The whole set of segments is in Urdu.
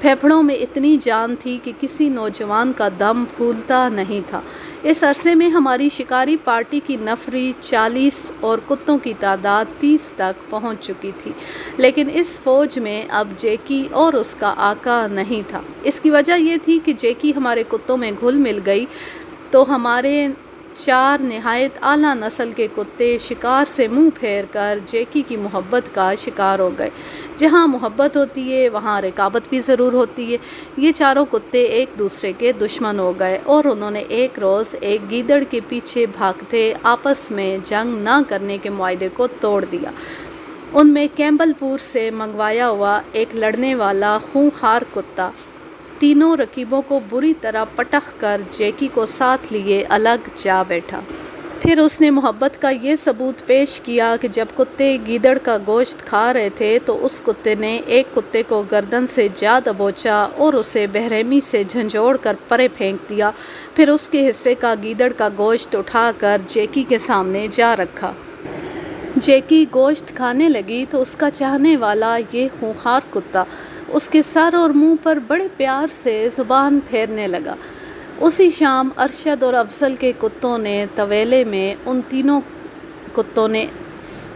پھیپھڑوں میں اتنی جان تھی کہ کسی نوجوان کا دم پھولتا نہیں تھا۔ اس عرصے میں ہماری شکاری پارٹی کی نفری 40 اور کتوں کی تعداد 30 تک پہنچ چکی تھی، لیکن اس فوج میں اب جیکی اور اس کا آقا نہیں تھا۔ اس کی وجہ یہ تھی کہ جیکی ہمارے کتوں میں گھل مل گئی تو ہمارے 4 نہایت اعلیٰ نسل کے کتے شکار سے منہ پھیر کر جیکی کی محبت کا شکار ہو گئے۔ جہاں محبت ہوتی ہے وہاں رقابت بھی ضرور ہوتی ہے۔ یہ چاروں کتے ایک دوسرے کے دشمن ہو گئے اور انہوں نے ایک روز ایک گیدڑ کے پیچھے بھاگتے آپس میں جنگ نہ کرنے کے معاہدے کو توڑ دیا۔ ان میں کیمبل پور سے منگوایا ہوا ایک لڑنے والا خونخوار کتا تینوں رقیبوں کو بری طرح پٹخ کر جیکی کو ساتھ لیے الگ جا بیٹھا۔ پھر اس نے محبت کا یہ ثبوت پیش کیا کہ جب کتے گیدڑ کا گوشت کھا رہے تھے تو اس کتے نے ایک کتے کو گردن سے جا دبوچا اور اسے بہرحمی سے جھنجھوڑ کر پرے پھینک دیا، پھر اس کے حصے کا گیدڑ کا گوشت اٹھا کر جیکی کے سامنے جا رکھا۔ جیکی گوشت کھانے لگی تو اس کا چاہنے والا یہ خونخوار کتا اس کے سر اور منہ پر بڑے پیار سے زبان پھیرنے لگا۔ اسی شام ارشد اور افضل کے کتوں نے طویلے میں ان تینوں کتوں نے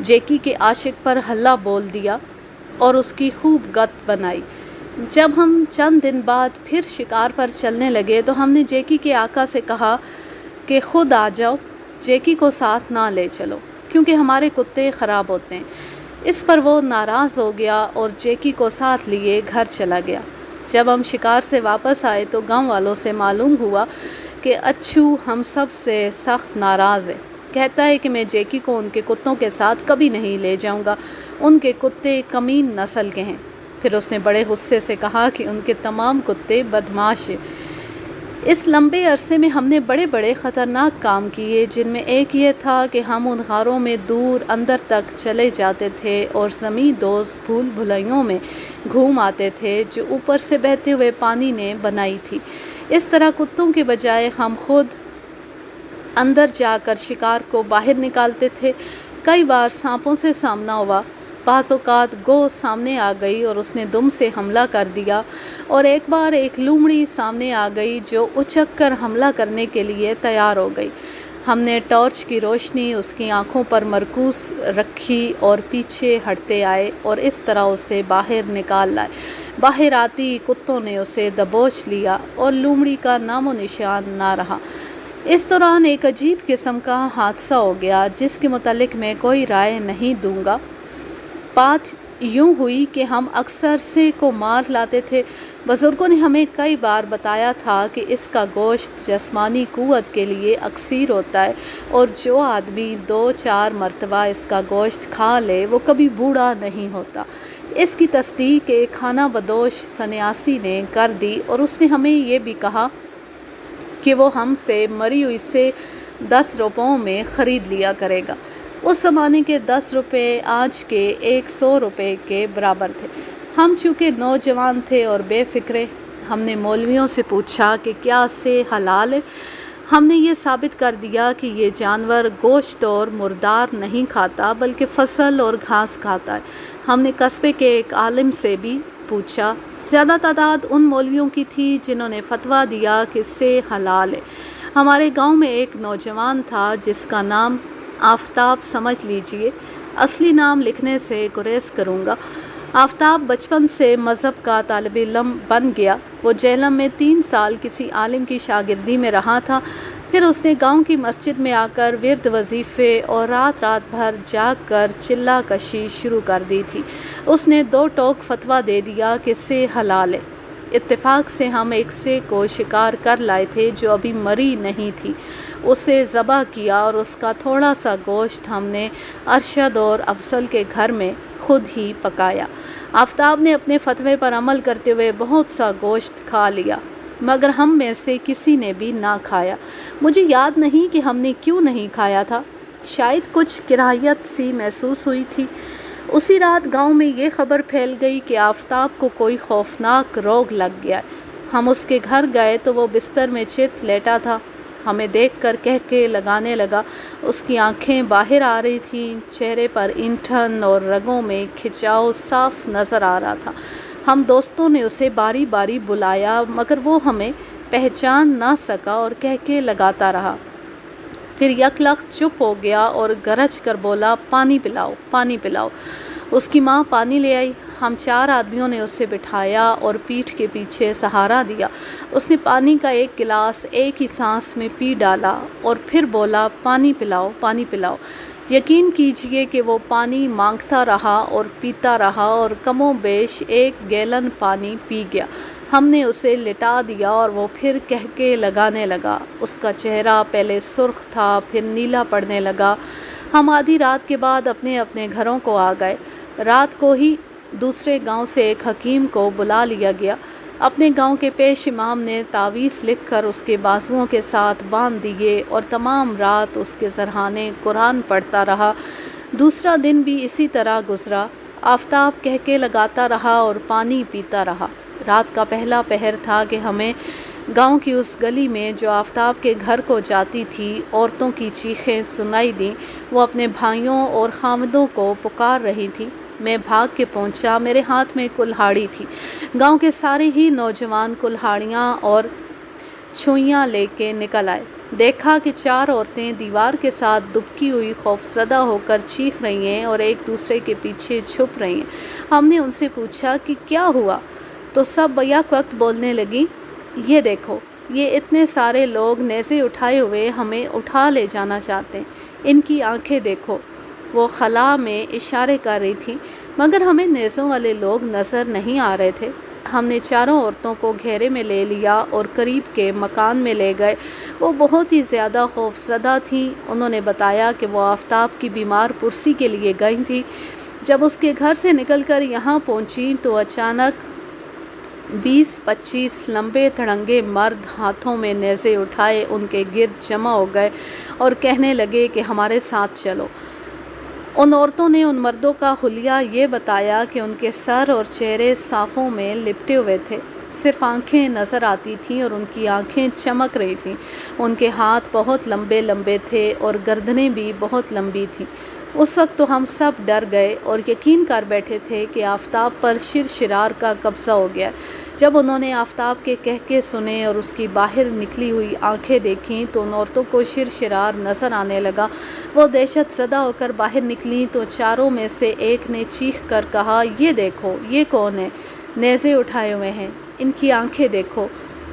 جیکی کے عاشق پر حلہ بول دیا اور اس کی خوب گت بنائی۔ جب ہم چند دن بعد پھر شکار پر چلنے لگے تو ہم نے جیکی کے آقا سے کہا کہ خود آ جاؤ، جیکی کو ساتھ نہ لے چلو کیونکہ ہمارے کتے خراب ہوتے ہیں۔ اس پر وہ ناراض ہو گیا اور جیکی کو ساتھ لیے گھر چلا گیا۔ جب ہم شکار سے واپس آئے تو گاؤں والوں سے معلوم ہوا کہ اچھو ہم سب سے سخت ناراض ہے، کہتا ہے کہ میں جیکی کو ان کے کتوں کے ساتھ کبھی نہیں لے جاؤں گا، ان کے کتے کمین نسل کے ہیں۔ پھر اس نے بڑے غصے سے کہا کہ ان کے تمام کتے بدمعاش ہیں۔ اس لمبے عرصے میں ہم نے بڑے بڑے خطرناک کام کیے، جن میں ایک یہ تھا کہ ہم ان غاروں میں دور اندر تک چلے جاتے تھے اور زمیں دوز بھول بھلائیوں میں گھوم آتے تھے جو اوپر سے بہتے ہوئے پانی نے بنائی تھی۔ اس طرح کتوں کے بجائے ہم خود اندر جا کر شکار کو باہر نکالتے تھے۔ کئی بار سانپوں سے سامنا ہوا، بعض اوقات گو سامنے آ گئی اور اس نے دم سے حملہ کر دیا، اور ایک بار ایک لومڑی سامنے آ گئی جو اچک کر حملہ کرنے کے لیے تیار ہو گئی۔ ہم نے ٹارچ کی روشنی اس کی آنکھوں پر مرکوز رکھی اور پیچھے ہٹتے آئے اور اس طرح اسے باہر نکال لائے۔ باہر آتی کتوں نے اسے دبوچ لیا اور لومڑی کا نام و نشان نہ رہا۔ اس دوران ایک عجیب قسم کا حادثہ ہو گیا جس کے متعلق میں کوئی رائے نہیں دوں گا۔ بات یوں ہوئی کہ ہم اکثر سے کو مار لاتے تھے۔ بزرگوں نے ہمیں کئی بار بتایا تھا کہ اس کا گوشت جسمانی قوت کے لیے اکسیر ہوتا ہے اور جو آدمی 2-4 مرتبہ اس کا گوشت کھا لے وہ کبھی بوڑھا نہیں ہوتا۔ اس کی تصدیق ایک خانہ بدوش سنیاسی نے کر دی اور اس نے ہمیں یہ بھی کہا کہ وہ ہم سے مری ہوئی سے 10 روپوں میں خرید لیا کرے گا۔ اس زمانے کے 10 روپے آج کے 100 روپے کے برابر تھے۔ ہم چونکہ نوجوان تھے اور بے فکرے، ہم نے مولویوں سے پوچھا کہ کیا سے حلال ہے۔ ہم نے یہ ثابت کر دیا کہ یہ جانور گوشت اور مردار نہیں کھاتا بلکہ فصل اور گھاس کھاتا ہے۔ ہم نے قصبے کے ایک عالم سے بھی پوچھا۔ زیادہ تعداد ان مولویوں کی تھی جنہوں نے فتویٰ دیا کہ سے حلال ہے۔ ہمارے گاؤں میں ایک نوجوان تھا جس کا نام آفتاب سمجھ لیجئے، اصلی نام لکھنے سے گریز کروں گا۔ آفتاب بچپن سے مذہب کا طالب علم بن گیا۔ وہ جہلم میں 3 سال کسی عالم کی شاگردی میں رہا تھا، پھر اس نے گاؤں کی مسجد میں آ کر ورد وظیفے اور رات بھر جاگ کر چلہ کشی شروع کر دی تھی۔ اس نے 2 ٹوک فتویٰ دے دیا کہ سے حلال ہے۔ اتفاق سے ہم ایک سے کو شکار کر لائے تھے جو ابھی مری نہیں تھی۔ اسے ذبح کیا اور اس کا تھوڑا سا گوشت ہم نے ارشد اور افضل کے گھر میں خود ہی پکایا۔ آفتاب نے اپنے فتوے پر عمل کرتے ہوئے بہت سا گوشت کھا لیا، مگر ہم میں سے کسی نے بھی نہ کھایا۔ مجھے یاد نہیں کہ ہم نے کیوں نہیں کھایا تھا، شاید کچھ کراہیت سی محسوس ہوئی تھی۔ اسی رات گاؤں میں یہ خبر پھیل گئی کہ آفتاب کو کوئی خوفناک روگ لگ گیا ہے۔ ہم اس کے گھر گئے تو وہ بستر میں چت لیٹا تھا۔ ہمیں دیکھ کر کہکے لگانے لگا۔ اس کی آنکھیں باہر آ رہی تھیں، چہرے پر اینٹھن اور رگوں میں کھچاؤ صاف نظر آ رہا تھا۔ ہم دوستوں نے اسے باری باری بلایا مگر وہ ہمیں پہچان نہ سکا اور کہکے لگاتا رہا۔ پھر یک لخت چپ ہو گیا اور گرج کر بولا، پانی پلاؤ، پانی پلاؤ۔ اس کی ماں پانی لے آئی۔ ہم 4 آدمیوں نے اسے بٹھایا اور پیٹھ کے پیچھے سہارا دیا۔ اس نے پانی کا ایک گلاس ایک ہی سانس میں پی ڈالا اور پھر بولا، پانی پلاؤ، پانی پلاؤ۔ یقین کیجئے کہ وہ پانی مانگتا رہا اور پیتا رہا اور کم و بیش 1 گیلن پانی پی گیا۔ ہم نے اسے لٹا دیا اور وہ پھر کہکے لگانے لگا۔ اس کا چہرہ پہلے سرخ تھا، پھر نیلا پڑنے لگا۔ ہم آدھی رات کے بعد اپنے اپنے گھروں کو آ گئے۔ رات کو ہی دوسرے گاؤں سے ایک حکیم کو بلا لیا گیا۔ اپنے گاؤں کے پیش امام نے تعویذ لکھ کر اس کے بازوؤں کے ساتھ باندھ دیے اور تمام رات اس کے سرہانے قرآن پڑھتا رہا۔ دوسرا دن بھی اسی طرح گزرا۔ آفتاب کہکے لگاتا رہا اور پانی پیتا رہا۔ رات کا پہلا پہر تھا کہ ہمیں گاؤں کی اس گلی میں جو آفتاب کے گھر کو جاتی تھی عورتوں کی چیخیں سنائی دیں۔ وہ اپنے بھائیوں اور خامدوں کو پکار رہی تھی۔ میں بھاگ کے پہنچا، میرے ہاتھ میں کلہاڑی تھی۔ گاؤں کے سارے ہی نوجوان کلہاڑیاں اور چھوئیاں لے کے نکل آئے۔ دیکھا کہ 4 عورتیں دیوار کے ساتھ دبکی ہوئی خوفزدہ ہو کر چیخ رہی ہیں اور ایک دوسرے کے پیچھے چھپ رہی ہیں۔ ہم نے ان سے پوچھا کہ کیا ہوا؟ تو سب یک وقت بولنے لگی، یہ دیکھو، یہ اتنے سارے لوگ نیزے اٹھائے ہوئے ہمیں اٹھا لے جانا چاہتے ہیں۔ ان کی آنکھیں دیکھو۔ وہ خلا میں اشارے کر رہی تھی مگر ہمیں نیزوں والے لوگ نظر نہیں آ رہے تھے۔ ہم نے 4 عورتوں کو گھیرے میں لے لیا اور قریب کے مکان میں لے گئے۔ وہ بہت ہی زیادہ خوفزدہ تھیں۔ انہوں نے بتایا کہ وہ آفتاب کی بیمار پرسی کے لیے گئی تھیں۔ جب اس کے گھر سے نکل کر یہاں پہنچی تو اچانک 20-25 لمبے تڑنگے مرد ہاتھوں میں نیزے اٹھائے ان کے گرد جمع ہو گئے اور کہنے لگے کہ ہمارے ساتھ چلو۔ ان عورتوں نے ان مردوں کا حلیہ یہ بتایا کہ ان کے سر اور چہرے صافوں میں لپٹے ہوئے تھے، صرف آنکھیں نظر آتی تھیں اور ان کی آنکھیں چمک رہی تھیں۔ ان کے ہاتھ بہت لمبے لمبے تھے اور گردنیں بھی بہت لمبی تھیں۔ اس وقت تو ہم سب ڈر گئے اور یقین کر بیٹھے تھے کہ آفتاب پر شرشرار کا قبضہ ہو گیا۔ جب انہوں نے آفتاب کے کہکے سنے اور اس کی باہر نکلی ہوئی آنکھیں دیکھیں تو ان عورتوں کو شرشرار نظر آنے لگا۔ وہ دہشت زدہ ہو کر باہر نکلیں تو 4 میں سے ایک نے چیخ کر کہا، یہ دیکھو، یہ کون ہے؟ نیزے اٹھائے ہوئے ہیں، ان کی آنکھیں دیکھو۔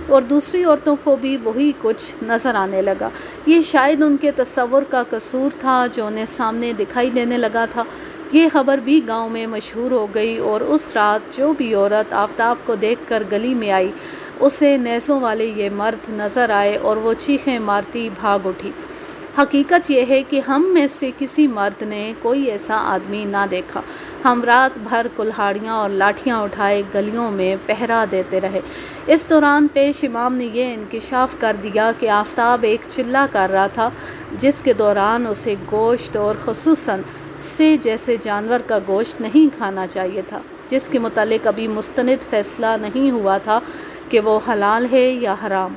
اور دوسری عورتوں کو بھی وہی کچھ نظر آنے لگا۔ یہ شاید ان کے تصور کا قصور تھا جو انہیں سامنے دکھائی دینے لگا تھا۔ یہ خبر بھی گاؤں میں مشہور ہو گئی اور اس رات جو بھی عورت آفتاب کو دیکھ کر گلی میں آئی اسے نیزوں والے یہ مرد نظر آئے اور وہ چیخیں مارتی بھاگ اٹھی۔ حقیقت یہ ہے کہ ہم میں سے کسی مرد نے کوئی ایسا آدمی نہ دیکھا۔ ہم رات بھر کلہاڑیاں اور لاٹھیاں اٹھائے گلیوں میں پہرا دیتے رہے۔ اس دوران پیش امام نے یہ انکشاف کر دیا کہ آفتاب ایک چلہ کر رہا تھا جس کے دوران اسے گوشت اور خصوصاً سے جیسے جانور کا گوشت نہیں کھانا چاہیے تھا، جس کے متعلق ابھی مستند فیصلہ نہیں ہوا تھا کہ وہ حلال ہے یا حرام۔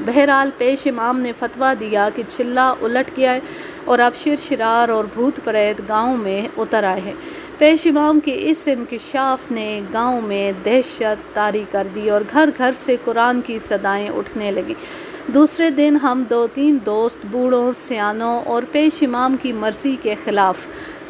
بہرحال پیش امام نے فتویٰ دیا کہ چلہ الٹ گیا ہے اور اب شرشرار اور بھوت پریت گاؤں میں اتر آئے ہیں۔ پیش امام کے اس انکشاف نے گاؤں میں دہشت طاری کر دی اور گھر گھر سے قرآن کی صدائیں اٹھنے لگیں۔ دوسرے دن ہم 2-3 دوست بوڑھوں، سیانوں اور پیش امام کی مرضی کے خلاف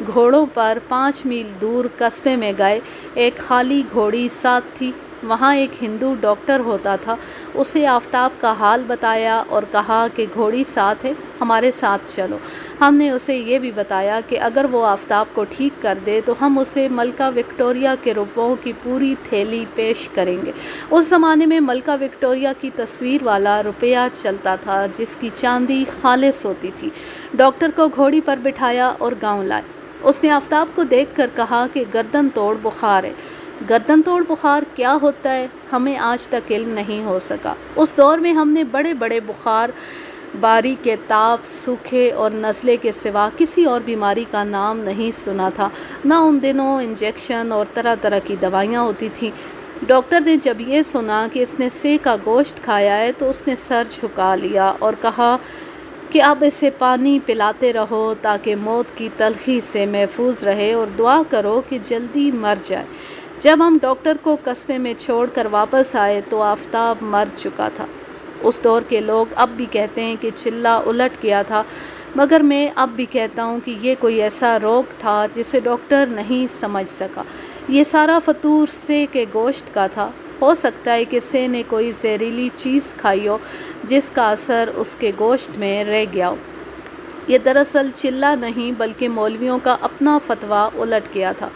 گھوڑوں پر 5 میل دور قصبے میں گئے۔ ایک خالی گھوڑی ساتھ تھی۔ وہاں ایک ہندو ڈاکٹر ہوتا تھا۔ اسے آفتاب کا حال بتایا اور کہا کہ گھوڑی ساتھ ہے، ہمارے ساتھ چلو۔ ہم نے اسے یہ بھی بتایا کہ اگر وہ آفتاب کو ٹھیک کر دے تو ہم اسے ملکہ وکٹوریہ کے روپوں کی پوری تھیلی پیش کریں گے۔ اس زمانے میں ملکہ وکٹوریہ کی تصویر والا روپیہ چلتا تھا جس کی چاندی خالص ہوتی تھی۔ ڈاکٹر کو گھوڑی پر بٹھایا اور گاؤں لائے۔ اس نے آفتاب کو دیکھ کر کہا کہ گردن توڑ بخار ہے۔ گردن توڑ بخار کیا ہوتا ہے ہمیں آج تک علم نہیں ہو سکا۔ اس دور میں ہم نے بڑے بڑے بخار، باری کے تاپ، سوکھے اور نزلے کے سوا کسی اور بیماری کا نام نہیں سنا تھا۔ نہ ان دنوں انجیکشن اور طرح طرح کی دوائیاں ہوتی تھیں۔ ڈاکٹر نے جب یہ سنا کہ اس نے سے کا گوشت کھایا ہے تو اس نے سر جھکا لیا اور کہا کہ اب اسے پانی پلاتے رہو تاکہ موت کی تلخی سے محفوظ رہے اور دعا کرو کہ جلدی مر جائے۔ جب ہم ڈاکٹر کو قصبے میں چھوڑ کر واپس آئے تو آفتاب مر چکا تھا۔ اس دور کے لوگ اب بھی کہتے ہیں کہ چلہ الٹ گیا تھا، مگر میں اب بھی کہتا ہوں کہ یہ کوئی ایسا روگ تھا جسے ڈاکٹر نہیں سمجھ سکا۔ یہ سارا فطور سے کے گوشت کا تھا۔ ہو سکتا ہے کہ سے نے کوئی زہریلی چیز کھائی ہو جس کا اثر اس کے گوشت میں رہ گیا ہو۔ یہ دراصل چلہ نہیں بلکہ مولویوں کا اپنا فتویٰ الٹ گیا تھا۔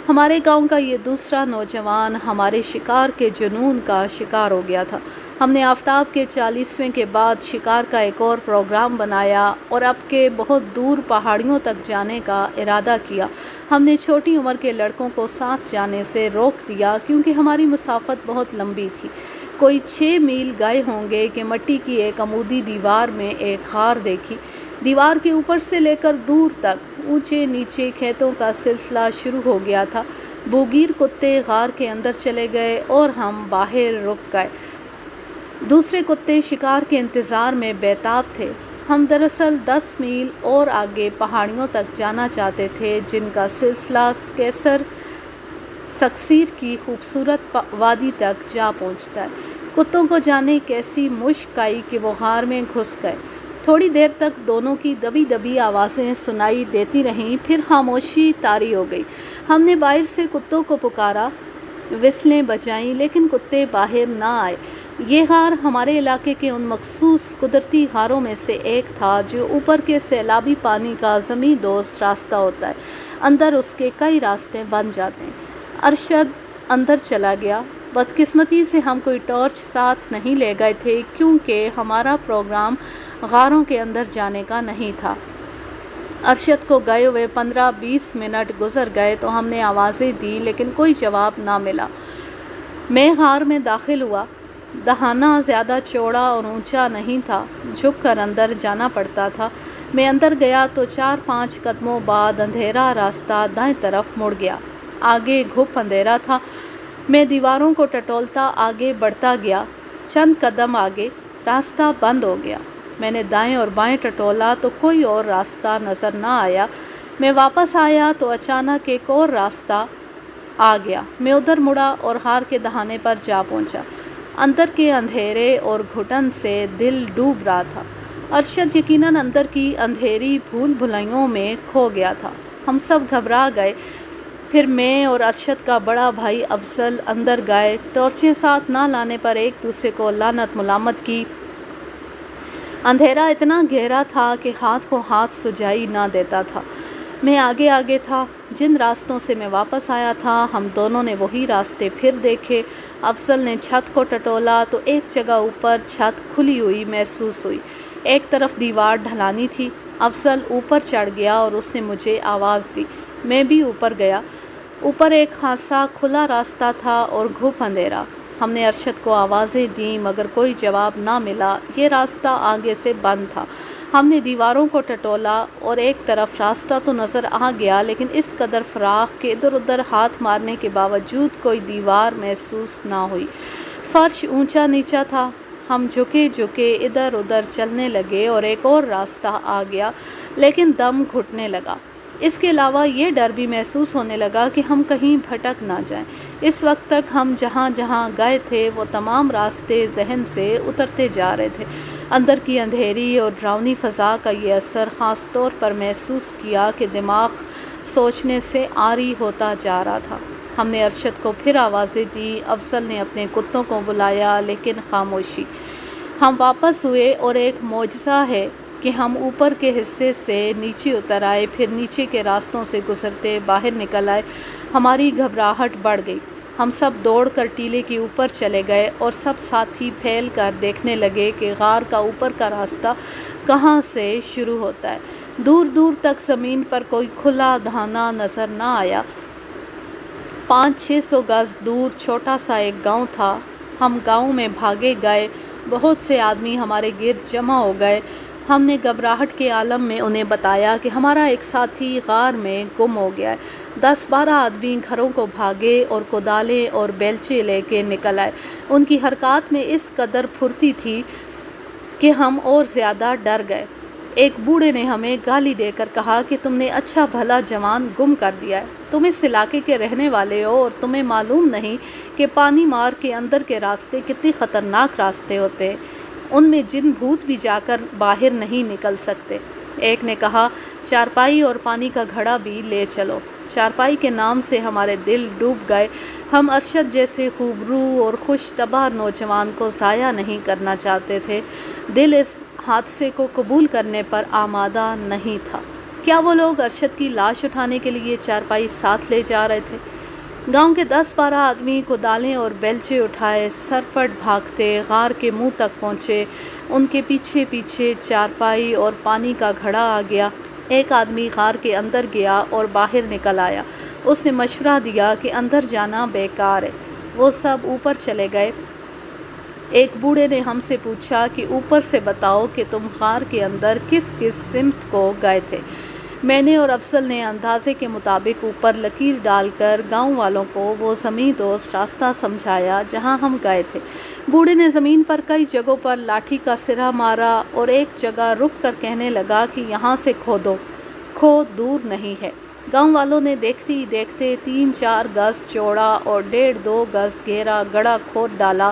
ہمارے گاؤں کا یہ دوسرا نوجوان ہمارے شکار کے جنون کا شکار ہو گیا تھا۔ ہم نے آفتاب کے 40ویں کے بعد شکار کا ایک اور پروگرام بنایا اور اب کے بہت دور پہاڑیوں تک جانے کا ارادہ کیا۔ ہم نے چھوٹی عمر کے لڑکوں کو ساتھ جانے سے روک دیا کیونکہ ہماری مسافت بہت لمبی تھی۔ کوئی 6 میل گئے ہوں گے کہ مٹی کی ایک عمودی دیوار میں ایک غار دیکھی۔ دیوار کے اوپر سے لے کر دور تک اونچے نیچے کھیتوں کا سلسلہ شروع ہو گیا تھا۔ بوگیر کتے غار کے اندر چلے گئے اور ہم باہر رک گئے۔ دوسرے کتے شکار کے انتظار میں بیتاب تھے۔ ہم دراصل 10 میل اور آگے پہاڑیوں تک جانا چاہتے تھے جن کا سلسلہ کیسر سکسیر کی خوبصورت وادی تک جا پہنچتا ہے۔ کتوں کو جانے کیسی مشک آئی کہ وہ غار میں گھس گئے۔ تھوڑی دیر تک دونوں کی دبی دبی آوازیں سنائی دیتی رہیں، پھر خاموشی طاری ہو گئی۔ ہم نے باہر سے کتوں کو پکارا، وسلیں بجائیں، لیکن کتے باہر نہ آئے۔ یہ غار ہمارے علاقے کے ان مخصوص قدرتی غاروں میں سے ایک تھا جو اوپر کے سیلابی پانی کا زمیں دوز راستہ ہوتا ہے۔ اندر اس کے کئی راستے بن جاتے ہیں۔ ارشد اندر چلا گیا۔ بدقسمتی سے ہم کوئی ٹارچ ساتھ نہیں لے گئے تھے کیونکہ ہمارا پروگرام غاروں کے اندر جانے کا نہیں تھا۔ ارشد کو گئے ہوئے 15-20 منٹ گزر گئے تو ہم نے آوازیں دیں لیکن کوئی جواب نہ ملا۔ میں غار میں داخل ہوا۔ دہانہ زیادہ چوڑا اور اونچا نہیں تھا، جھک کر اندر جانا پڑتا تھا۔ میں اندر گیا تو 4-5 قدموں بعد اندھیرا راستہ دائیں طرف مڑ گیا۔ آگے گھپ اندھیرا تھا۔ میں دیواروں کو ٹٹولتا آگے بڑھتا گیا۔ چند قدم آگے راستہ بند ہو گیا۔ میں نے دائیں اور بائیں ٹٹولا تو کوئی اور راستہ نظر نہ آیا۔ میں واپس آیا تو اچانک ایک اور راستہ آ گیا۔ میں ادھر مڑا اور غار کے دہانے پر جا پہنچا۔ اندر کے اندھیرے اور گھٹن سے دل ڈوب رہا تھا۔ ارشد یقیناً اندر کی اندھیری بھول بھلائیوں میں کھو گیا تھا۔ ہم سب گھبرا گئے۔ پھر میں اور ارشد کا بڑا بھائی افضل اندر گئے۔ ٹارچیں ساتھ نہ لانے پر ایک دوسرے کو لعنت ملامت کی۔ اندھیرا اتنا گہرا تھا کہ ہاتھ کو ہاتھ سجائی نہ دیتا تھا۔ میں آگے آگے تھا۔ جن راستوں سے میں واپس آیا تھا ہم دونوں نے وہی راستے پھر دیکھے۔ افضل نے چھت کو ٹٹولا تو ایک جگہ اوپر چھت کھلی ہوئی محسوس ہوئی۔ ایک طرف دیوار ڈھلانی تھی۔ افضل اوپر چڑھ گیا اور اس نے مجھے آواز دی۔ میں بھی اوپر گیا۔ اوپر ایک خاصا کھلا راستہ تھا اور گھپ اندھیرا۔ ہم نے ارشد کو آوازیں دیں مگر کوئی جواب نہ ملا۔ یہ راستہ آگے سے بند تھا۔ ہم نے دیواروں کو ٹٹولا اور ایک طرف راستہ تو نظر آ گیا لیکن اس قدر فراخ کہ ادھر ادھر ہاتھ مارنے کے باوجود کوئی دیوار محسوس نہ ہوئی۔ فرش اونچا نیچا تھا۔ ہم جھکے جھکے ادھر ادھر چلنے لگے اور ایک اور راستہ آ گیا لیکن دم گھٹنے لگا۔ اس کے علاوہ یہ ڈر بھی محسوس ہونے لگا کہ ہم کہیں بھٹک نہ جائیں۔ اس وقت تک ہم جہاں جہاں گئے تھے وہ تمام راستے ذہن سے اترتے جا رہے تھے۔ اندر کی اندھیری اور ڈراؤنی فضا کا یہ اثر خاص طور پر محسوس کیا کہ دماغ سوچنے سے عاری ہوتا جا رہا تھا۔ ہم نے ارشد کو پھر آوازیں دیں۔ افضل نے اپنے کتوں کو بلایا لیکن خاموشی۔ ہم واپس ہوئے اور ایک معجزہ ہے کہ ہم اوپر کے حصے سے نیچے اتر آئے، پھر نیچے کے راستوں سے گزرتے باہر نکل آئے۔ ہماری گھبراہٹ بڑھ گئی۔ ہم سب دوڑ کر ٹیلے کے اوپر چلے گئے اور سب ساتھی پھیل کر دیکھنے لگے کہ غار کا اوپر کا راستہ کہاں سے شروع ہوتا ہے۔ دور دور تک زمین پر کوئی کھلا دہانہ نظر نہ آیا۔ 500-600 گز دور چھوٹا سا ایک گاؤں تھا۔ ہم گاؤں میں بھاگے گئے۔ بہت سے آدمی ہمارے گرد جمع ہو گئے۔ ہم نے گھبراہٹ کے عالم میں انہیں بتایا کہ ہمارا ایک ساتھی غار میں گم ہو گیا ہے۔ 10-12 آدمی گھروں کو بھاگے اور کدالیں اور بیلچے لے کے نکل آئے۔ ان کی حرکات میں اس قدر پھرتی تھی کہ ہم اور زیادہ ڈر گئے۔ ایک بوڑھے نے ہمیں گالی دے کر کہا کہ تم نے اچھا بھلا جوان گم کر دیا ہے، تم اس علاقے کے رہنے والے ہو اور تمہیں معلوم نہیں کہ پانی مار کے اندر کے راستے کتنی خطرناک راستے ہوتے ہیں، ان میں جن بھوت بھی جا کر باہر نہیں نکل سکتے۔ ایک نے کہا چارپائی اور پانی کا گھڑا بھی لے چلو۔ چارپائی کے نام سے ہمارے دل ڈوب گئے، ہم ارشد جیسے خوبرو اور خوش طبع نوجوان کو ضائع نہیں کرنا چاہتے تھے، دل اس حادثے کو قبول کرنے پر آمادہ نہیں تھا۔ کیا وہ لوگ ارشد کی لاش اٹھانے کے لیے چارپائی ساتھ لے جا رہے تھے؟ گاؤں کے 10-12 آدمی کدالیں اور بیلچے اٹھائے سرپٹ بھاگتے غار کے منہ تک پہنچے، ان کے پیچھے پیچھے چارپائی اور پانی کا گھڑا آ گیا۔ ایک آدمی غار کے اندر گیا اور باہر نکل آیا، اس نے مشورہ دیا کہ اندر جانا بیکار ہے، وہ سب اوپر چلے گئے۔ ایک بوڑھے نے ہم سے پوچھا کہ اوپر سے بتاؤ کہ تم غار کے اندر کس کس سمت کو گئے تھے۔ میں نے اور افضل نے اندازے کے مطابق اوپر لکیر ڈال کر گاؤں والوں کو وہ زمیں دوست راستہ سمجھایا جہاں ہم گئے تھے۔ بوڑھے نے زمین پر کئی جگہوں پر لاٹھی کا سرا مارا اور ایک جگہ رک کر کہنے لگا کہ یہاں سے کھودو، کھود دور نہیں ہے۔ گاؤں والوں نے دیکھتے ہی دیکھتے 3-4 گز چوڑا اور 1.5-2 گز گہرا گڑھا کھود ڈالا۔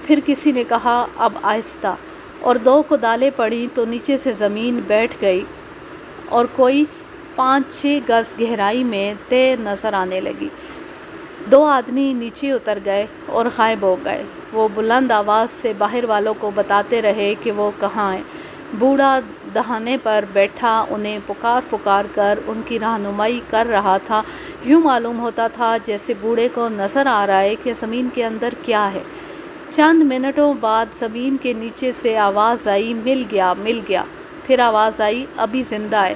پھر کسی نے کہا اب آہستہ، اور 2 کدالیں پڑیں تو نیچے سے زمین بیٹھ گئی اور کوئی 5-6 گز گہرائی میں تہ نظر آنے لگی۔ 2 آدمی نیچے اتر گئے اور غائب ہو گئے۔ وہ بلند آواز سے باہر والوں کو بتاتے رہے کہ وہ کہاں ہیں۔ بوڑھا دہانے پر بیٹھا انہیں پکار پکار کر ان کی رہنمائی کر رہا تھا۔ یوں معلوم ہوتا تھا جیسے بوڑھے کو نظر آ رہا ہے کہ زمین کے اندر کیا ہے۔ چند منٹوں بعد زمین کے نیچے سے آواز آئی، مل گیا، مل گیا۔ پھر آواز آئی، ابھی زندہ ہے۔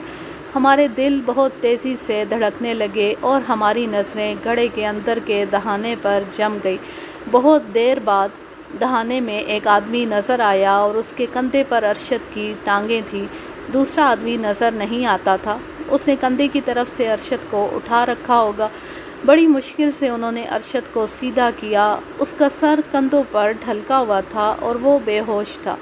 ہمارے دل بہت تیزی سے دھڑکنے لگے اور ہماری نظریں گڑھے کے اندر کے دہانے پر جم گئی۔ بہت دیر بعد دہانے میں ایک آدمی نظر آیا اور اس کے کندھے پر ارشد کی ٹانگیں تھیں۔ دوسرا آدمی نظر نہیں آتا تھا، اس نے کندھے کی طرف سے ارشد کو اٹھا رکھا ہوگا۔ بڑی مشکل سے انہوں نے ارشد کو سیدھا کیا، اس کا سر کندھوں پر ڈھلکا ہوا تھا اور وہ بے ہوش تھا۔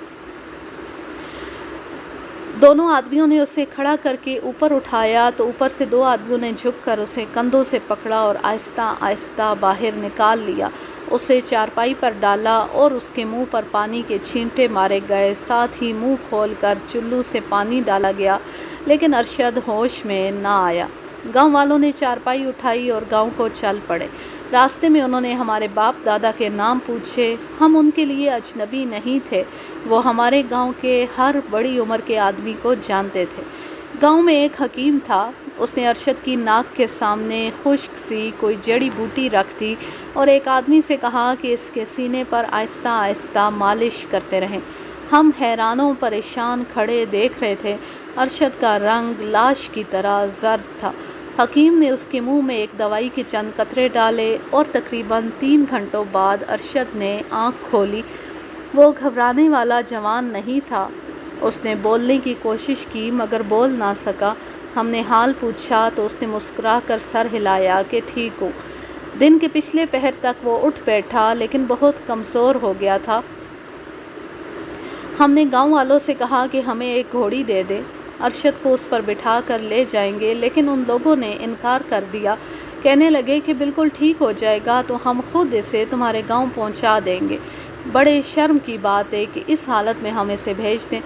دونوں آدمیوں نے اسے کھڑا کر کے اوپر اٹھایا تو اوپر سے 2 آدمیوں نے جھک کر اسے کندھوں سے پکڑا اور آہستہ آہستہ باہر نکال لیا، اسے چارپائی پر ڈالا اور اس کے منہ پر پانی کے چھینٹے مارے گئے، ساتھ ہی منہ کھول کر چلو سے پانی ڈالا گیا، لیکن ارشد ہوش میں نہ آیا۔ گاؤں والوں نے چارپائی اٹھائی اور گاؤں کو چل پڑے۔ راستے میں انہوں نے ہمارے باپ دادا کے نام پوچھے، ہم ان کے لیے اجنبی نہیں تھے، وہ ہمارے گاؤں کے ہر بڑی عمر کے آدمی کو جانتے تھے۔ گاؤں میں ایک حکیم تھا، اس نے ارشد کی ناک کے سامنے خشک سی کوئی جڑی بوٹی رکھ دی اور ایک آدمی سے کہا کہ اس کے سینے پر آہستہ آہستہ مالش کرتے رہیں۔ ہم حیران و پریشان کھڑے دیکھ رہے تھے۔ ارشد کا رنگ لاش کی طرح زرد تھا۔ حکیم نے اس کے منہ میں ایک دوائی کے چند قطرے ڈالے اور تقریباً 3 گھنٹوں بعد ارشد نے آنکھ کھولی۔ وہ گھبرانے والا جوان نہیں تھا، اس نے بولنے کی کوشش کی مگر بول نہ سکا۔ ہم نے حال پوچھا تو اس نے مسکرا کر سر ہلایا کہ ٹھیک ہوں۔ دن کے پچھلے پہر تک وہ اٹھ بیٹھا لیکن بہت کمزور ہو گیا تھا۔ ہم نے گاؤں والوں سے کہا کہ ہمیں ایک گھوڑی دے دیں، ارشد کو اس پر بٹھا کر لے جائیں گے، لیکن ان لوگوں نے انکار کر دیا، کہنے لگے کہ بالکل ٹھیک ہو جائے گا تو ہم خود اسے تمہارے گاؤں پہنچا دیں گے۔ بڑے شرم کی بات ہے کہ اس حالت میں ہم اسے بھیج دیں۔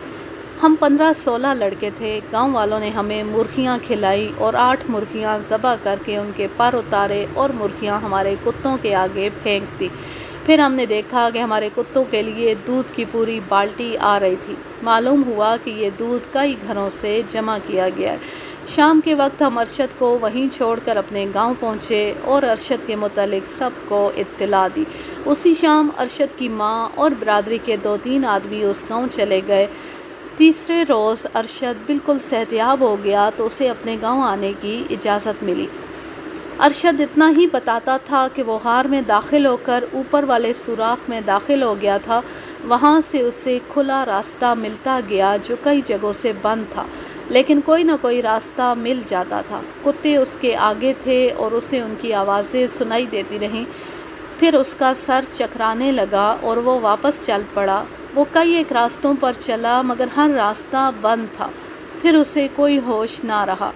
ہم 15-16 لڑکے تھے۔ گاؤں والوں نے ہمیں مرغیاں کھلائیں اور 8 مرغیاں ذبح کر کے ان کے پر اتارے اور مرغیاں ہمارے کتوں کے آگے پھینک دی۔ پھر ہم نے دیکھا کہ ہمارے کتوں کے لیے دودھ کی پوری بالٹی آ رہی تھی۔ معلوم ہوا کہ یہ دودھ کئی گھروں سے جمع کیا گیا ہے۔ شام کے وقت ہم ارشد کو وہیں چھوڑ کر اپنے گاؤں پہنچے اور ارشد کے متعلق سب کو اطلاع دی۔ اسی شام ارشد کی ماں اور برادری کے 2-3 آدمی اس گاؤں چلے گئے۔ تیسرے روز ارشد بالکل صحتیاب ہو گیا تو اسے اپنے گاؤں آنے کی اجازت ملی۔ ارشد اتنا ہی بتاتا تھا کہ وہ غار میں داخل ہو کر اوپر والے سوراخ میں داخل ہو گیا تھا، وہاں سے اسے کھلا راستہ ملتا گیا جو کئی جگہوں سے بند تھا، لیکن کوئی نہ کوئی راستہ مل جاتا تھا۔ کتے اس کے آگے تھے اور اسے ان کی آوازیں سنائی دیتی رہیں۔ پھر اس کا سر چکرانے لگا اور وہ واپس چل پڑا۔ وہ کئی ایک راستوں پر چلا مگر ہر راستہ بند تھا۔ پھر اسے کوئی ہوش نہ رہا۔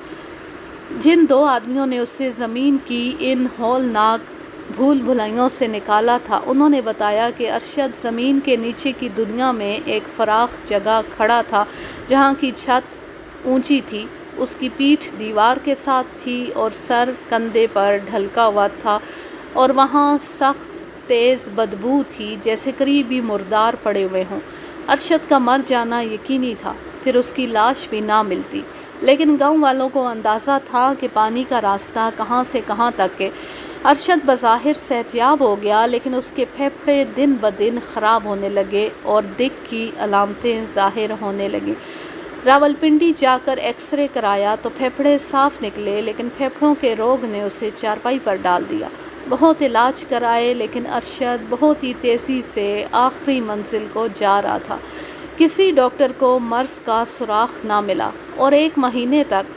جن 2 آدمیوں نے اسے زمین کی ان ہولناک بھول بھلائیوں سے نکالا تھا، انہوں نے بتایا کہ ارشد زمین کے نیچے کی دنیا میں ایک فراخ جگہ کھڑا تھا جہاں کی چھت اونچی تھی، اس کی پیٹھ دیوار کے ساتھ تھی اور سر کندھے پر ڈھلکا ہوا تھا، اور وہاں سخت تیز بدبو تھی جیسے قریبی مردار پڑے ہوئے ہوں۔ ارشد کا مر جانا یقینی تھا، پھر اس کی لاش بھی نہ ملتی، لیکن گاؤں والوں کو اندازہ تھا کہ پانی کا راستہ کہاں سے کہاں تک ہے۔ ارشد بظاہر صحت یاب ہو گیا، لیکن اس کے پھیپھڑے دن بدن خراب ہونے لگے اور دکھ کی علامتیں ظاہر ہونے لگیں۔ راولپنڈی جا کر ایکس رے کرایا تو پھیپھڑے صاف نکلے، لیکن پھیپھڑوں کے روگ نے اسے چارپائی پر ڈال دیا۔ بہت علاج کرائے، لیکن ارشد بہت ہی تیزی سے آخری منزل کو جا رہا تھا۔ کسی ڈاکٹر کو مرض کا سراغ نہ ملا، اور 1 مہینے تک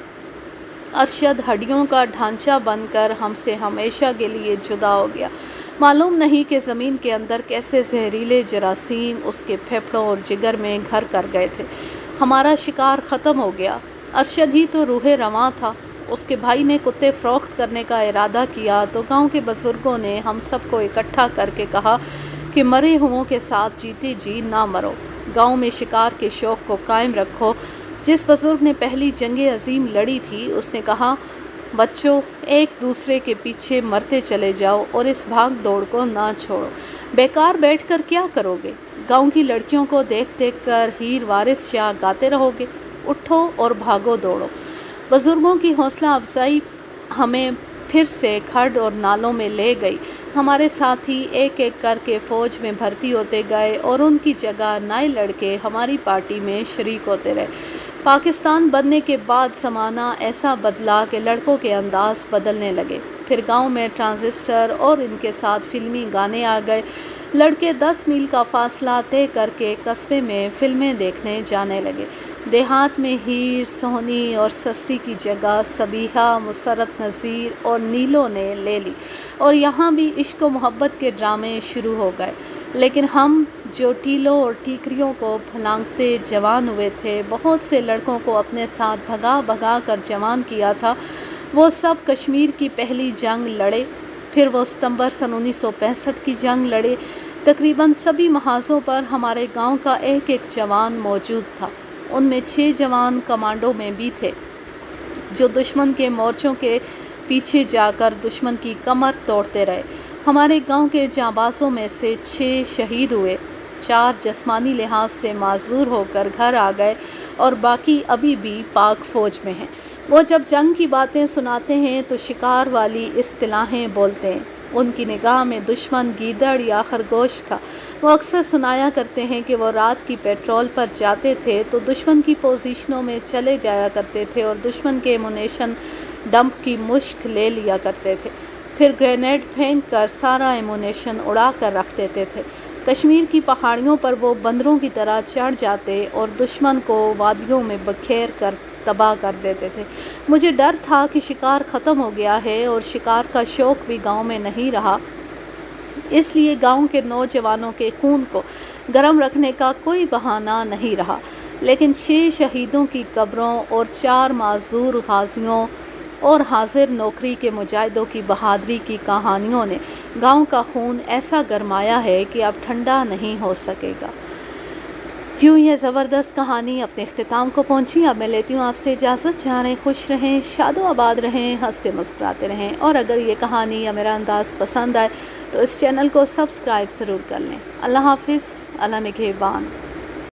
ارشد ہڈیوں کا ڈھانچہ بن کر ہم سے ہمیشہ کے لیے جدا ہو گیا۔ معلوم نہیں کہ زمین کے اندر کیسے زہریلے جراثیم اس کے پھیپھڑوں اور جگر میں گھر کر گئے تھے۔ ہمارا شکار ختم ہو گیا۔ ارشد ہی تو روح رواں تھا۔ اس کے بھائی نے کتے فروخت کرنے کا ارادہ کیا تو گاؤں کے بزرگوں نے ہم سب کو اکٹھا کر کے کہا کہ مرے ہوں کے ساتھ جیتے جی نہ مرو، گاؤں میں شکار کے شوق کو قائم رکھو۔ جس بزرگ نے پہلی جنگ عظیم لڑی تھی، اس نے کہا، بچوں، ایک دوسرے کے پیچھے مرتے چلے جاؤ اور اس بھاگ دوڑ کو نہ چھوڑو۔ بیکار بیٹھ کر کیا کرو گے؟ گاؤں کی لڑکیوں کو دیکھ دیکھ کر ہیر وارث شاہ گاتے رہو گے؟ اٹھو اور بھاگو دوڑو۔ بزرگوں کی حوصلہ افزائی ہمیں پھر سے کھڈ اور نالوں میں لے گئی۔ ہمارے ساتھی ایک ایک کر کے فوج میں بھرتی ہوتے گئے اور ان کی جگہ نئے لڑکے ہماری پارٹی میں شریک ہوتے رہے۔ پاکستان بننے کے بعد زمانہ ایسا بدلا کہ لڑکوں کے انداز بدلنے لگے۔ پھر گاؤں میں ٹرانزسٹر اور ان کے ساتھ فلمی گانے آ گئے۔ لڑکے 10 میل کا فاصلہ طے کر کے قصبے میں فلمیں دیکھنے جانے لگے۔ دیہات میں ہیر، سونی اور سسی کی جگہ صبیحہ، مسرت نذیر اور نیلو نے لے لی، اور یہاں بھی عشق و محبت کے ڈرامے شروع ہو گئے۔ لیکن ہم جو ٹیلوں اور ٹیکریوں کو پھلانگتے جوان ہوئے تھے، بہت سے لڑکوں کو اپنے ساتھ بھگا بھگا کر جوان کیا تھا، وہ سب کشمیر کی پہلی جنگ لڑے، پھر وہ ستمبر سن 1965 کی جنگ لڑے۔ تقریباً سبھی محاذوں پر ہمارے گاؤں کا ایک ایک جوان موجود تھا۔ ان میں 6 جوان کمانڈو میں بھی تھے، جو دشمن کے مورچوں کے پیچھے جا کر دشمن کی کمر توڑتے رہے۔ ہمارے گاؤں کے جانبازوں میں سے 6 شہید ہوئے، 4 جسمانی لحاظ سے معذور ہو کر گھر آ گئے، اور باقی ابھی بھی پاک فوج میں ہیں۔ وہ جب جنگ کی باتیں سناتے ہیں تو شکار والی اصطلاحیں بولتے ہیں۔ ان کی نگاہ میں دشمن گیدڑ یا خرگوش تھا۔ وہ اکثر سنایا کرتے ہیں کہ وہ رات کی پیٹرول پر جاتے تھے تو دشمن کی پوزیشنوں میں چلے جایا کرتے تھے اور دشمن کے ایمونیشن ڈمپ کی مشق لے لیا کرتے تھے، پھر گرینیڈ پھینک کر سارا ایمونیشن اڑا کر رکھ دیتے تھے۔ کشمیر کی پہاڑیوں پر وہ بندروں کی طرح چڑھ جاتے اور دشمن کو وادیوں میں بکھیر کر تباہ کر دیتے تھے۔ مجھے ڈر تھا کہ شکار ختم ہو گیا ہے اور شکار کا شوق بھی گاؤں میں نہیں رہا، اس لیے گاؤں کے نوجوانوں کے خون کو گرم رکھنے کا کوئی بہانہ نہیں رہا۔ لیکن 6 شہیدوں کی قبروں اور 4 معذور غازیوں اور حاضر نوکری کے مجاہدوں کی بہادری کی کہانیوں نے گاؤں کا خون ایسا گرمایا ہے کہ اب ٹھنڈا نہیں ہو سکے گا۔ یوں یہ زبردست کہانی اپنے اختتام کو پہنچی۔ اب میں لیتی ہوں آپ سے اجازت۔ جانے خوش رہیں، شاد و آباد رہیں، ہنستے مسکراتے رہیں، اور اگر یہ کہانی یا میرا انداز پسند آئے تو اس چینل کو سبسکرائب ضرور کر لیں۔ اللہ حافظ، اللہ نگہبان۔